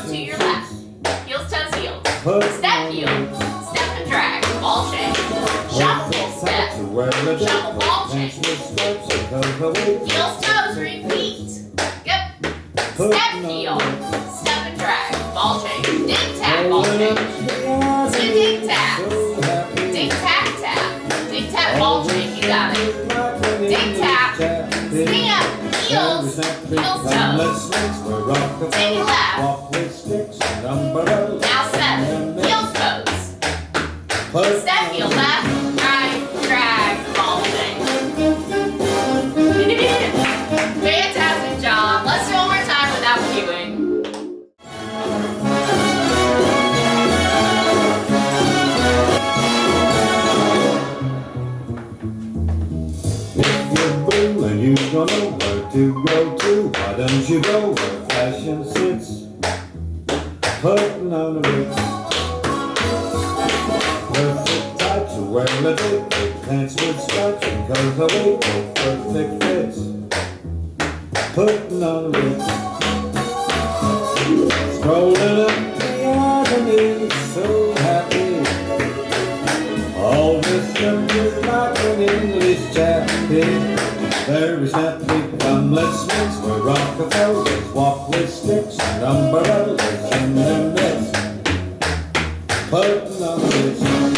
to your left. Heels, toes, heels. Step heel. Step and drag. Ball change. Shuffle step. Shuffle ball change. Heels, toes, repeat. Yep. Step heel. Step and drag. Ball change. Ding tap, ball change. Two ding taps. Ding tap tap. Ding tap, ball change. You got it. Ding tap. Spin up. Heels, heels, toes. Take it left. Now 7. Heels, toes. Step heel left, right, drag, ball change. Fantastic job. Let's do it one more time without cueing. If you're blue and you don't know where to go to, why don't you go where fashion sits? Putting on a Ritz. Perfect tights to wear a big pants with stripes and curls away for perfect fits. Putting on a Ritz. Strolling up the avenue, so happy. All this is like an English chappie. Very snappy, come let's mix where Rockefellers walk with sticks and umbrellas in their midst. Putting on a Ritz.